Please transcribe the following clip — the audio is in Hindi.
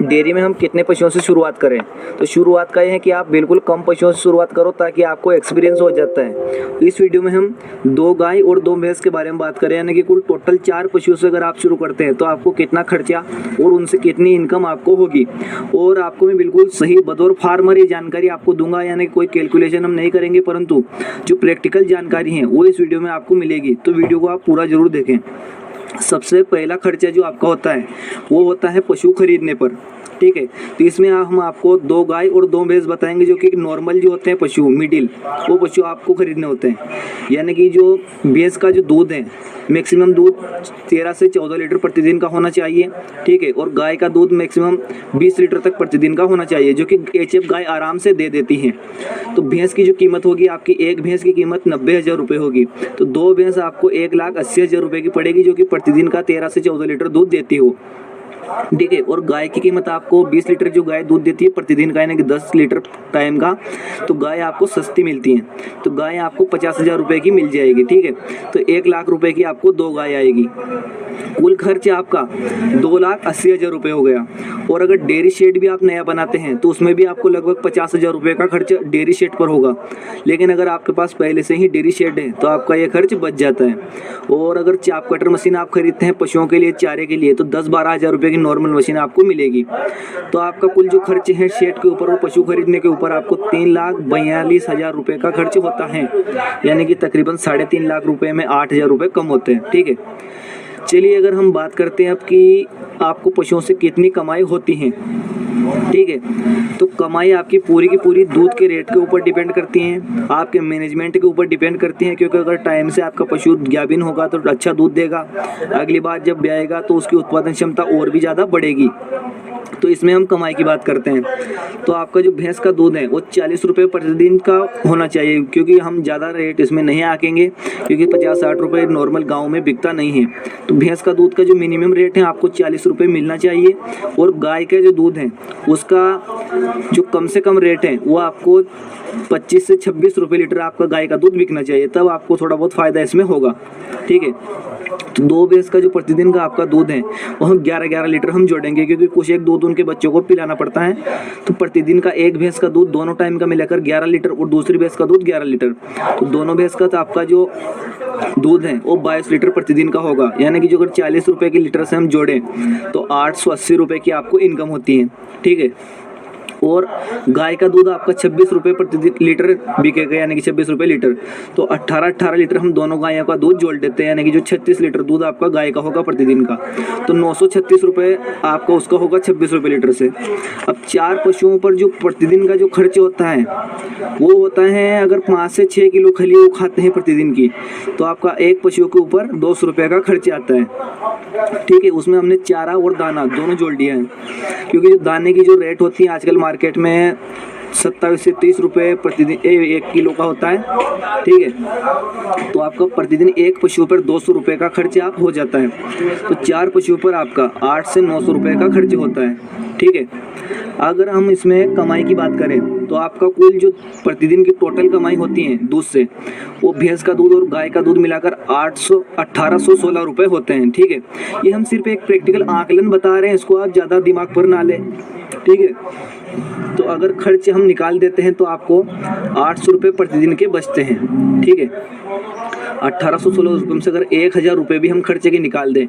डेयरी में हम कितने पशुओं से शुरुआत करें? तो शुरुआत का ये है कि आप बिल्कुल कम पशुओं से शुरुआत करो ताकि आपको एक्सपीरियंस हो जाता है। तो इस वीडियो में हम 2 गाय और 2 भैंस के बारे में बात करें, यानी कि कुल टोटल 4 पशुओं से अगर आप शुरू करते हैं तो आपको कितना खर्चा और उनसे कितनी इनकम आपको होगी। और आपको मैं बिल्कुल सही बतौर फार्मर ये जानकारी आपको दूंगा, यानी कि कोई कैलकुलेशन हम नहीं करेंगे, परंतु जो प्रैक्टिकल जानकारी है वो इस वीडियो में आपको मिलेगी। तो वीडियो को आप पूरा जरूर देखें। सबसे पहला खर्चा जो आपका होता है वो होता है पशु खरीदने पर, ठीक है। तो इसमें हम आपको 2 गाय और 2 भैंस बताएंगे, जो कि नॉर्मल जो होते हैं पशु, मिडिल वो पशु आपको खरीदने होते हैं। यानी कि जो भैंस का जो दूध है मैक्सिमम दूध 13 से 14 लीटर प्रतिदिन का होना चाहिए, ठीक है। और गाय का दूध मैक्सिमम 20 लीटर तक प्रतिदिन का होना चाहिए, जो कि एचएफ गाय आराम से दे देती हैं। तो भैंस की जो कीमत होगी आपकी, एक भैंस की कीमत 90,000 रुपये होगी। तो 2 भैंस आपको 1,80,000 रुपये की पड़ेगी, जो कि प्रतिदिन का 13 से 14 लीटर दूध देती हो, ठीक है। और गाय की कीमत आपको 20 लीटर जो गाय दूध देती है प्रतिदिन का, यानी कि 10 लीटर टाइम का, तो गाय आपको सस्ती मिलती है। तो गाय आपको 50,000 रुपये की मिल जाएगी, ठीक है। तो 1,00,000 रुपये की आपको 2 गाय आएगी। कुल खर्च आपका 2,80,000 रुपये हो गया। और अगर डेयरी शेड भी आप नया बनाते हैं तो उसमें भी आपको लगभग 50,000 रुपये का खर्च डेयरी शेड पर होगा। लेकिन अगर आपके पास पहले से ही डेयरी शेड है तो आपका ये खर्च बच जाता है। और अगर चाप कटर मशीन आप खरीदते हैं पशुओं के लिए, चारे के लिए, तो 10-12 हज़ार रुपये की नॉर्मल मशीन आपको मिलेगी। तो आपका कुल जो खर्च है शेड के ऊपर और पशु खरीदने के ऊपर आपको 3,42,000 रुपये का खर्च होता है, यानी कि तकरीबन 3.5 लाख रुपये में 8,000 रुपये कम होते हैं, ठीक है। चलिए अगर हम बात करते हैं अब कि आपको पशुओं से कितनी कमाई होती है, ठीक है। तो कमाई आपकी पूरी की पूरी दूध के रेट के ऊपर डिपेंड करती हैं, आपके मैनेजमेंट के ऊपर डिपेंड करती हैं, क्योंकि अगर टाइम से आपका पशु गाभिन होगा तो अच्छा दूध देगा, अगली बार जब ब्याएगा तो उसकी उत्पादन क्षमता और भी ज़्यादा बढ़ेगी। तो इसमें हम कमाई की बात करते हैं। तो आपका जो भैंस का दूध है वो 40 रुपये प्रतिदिन का होना चाहिए, क्योंकि हम ज़्यादा रेट इसमें नहीं आकेंगे, क्योंकि 50-60 रुपये नॉर्मल गांव में बिकता नहीं है। तो भैंस का दूध का जो मिनिमम रेट है आपको 40 रुपये मिलना चाहिए। और गाय का जो दूध है उसका जो कम से कम रेट है वो आपको 25 से 26 रुपये लीटर आपका गाय का दूध बिकना चाहिए, तब आपको थोड़ा बहुत फ़ायदा इसमें होगा, ठीक है। तो 2 भैंस का जो प्रतिदिन का आपका दूध है वो हम 11-11 लीटर हम जोड़ेंगे, क्योंकि कुछ एक दूध उनके बच्चों को पिलाना पड़ता है। तो प्रतिदिन का एक भैंस का दूध दोनों टाइम का मिलाकर 11 लीटर और दूसरी भैंस का दूध 11 लीटर। तो दोनों भैंस का तो आपका जो दूध है वो 22 लीटर प्रतिदिन का होगा, यानी कि जो अगर 40 रुपये की लीटर से हम जोड़ें तो 880 रुपये की आपको इनकम होती है, ठीक है। और गाय का दूध आपका 26 रुपये प्रति लीटर बिकेगा, यानी कि 26 रुपये लीटर। तो 18-18 लीटर हम दोनों गायों का दूध जोड़ देते हैं, यानी कि जो 36 लीटर दूध आपका गाय का होगा प्रतिदिन का, तो 936 रुपये आपका उसका होगा 26 रुपये लीटर से। अब 4 पशुओं पर जो प्रतिदिन का जो खर्च होता है वो होता है, अगर 5 से 6 किलो खली वो खाते हैं प्रतिदिन की, तो आपका एक पशु के ऊपर 200 रुपये का खर्च आता है, ठीक है। उसमें हमने चारा और दाना दोनों जोड़ दिया है, क्योंकि जो दाने की जो रेट होती है आजकल मार्केट में 27 से 30 रुपये प्रतिदिन 1 किलो का होता है, ठीक है। तो आपका प्रतिदिन एक पशु पर 200 रुपये का खर्च आप हो जाता है। तो 4 पशुओं पर आपका 8 से 900 रुपये का खर्च होता है, ठीक है। अगर हम इसमें कमाई की बात करें तो आपका कुल जो प्रतिदिन की टोटल कमाई होती है दूध से, वो भैंस का दूध और गाय का दूध मिलाकर 1816 रुपये होते हैं, ठीक है। ये हम सिर्फ एक प्रैक्टिकल आकलन बता रहे हैं, इसको आप ज़्यादा दिमाग पर ना लें, ठीक है। तो अगर खर्च हम निकाल देते हैं तो आपको 800 रुपये प्रतिदिन के बचते हैं, ठीक है। 1816 रुपये से अगर 1,000 रुपये भी हम खर्चे के निकाल दें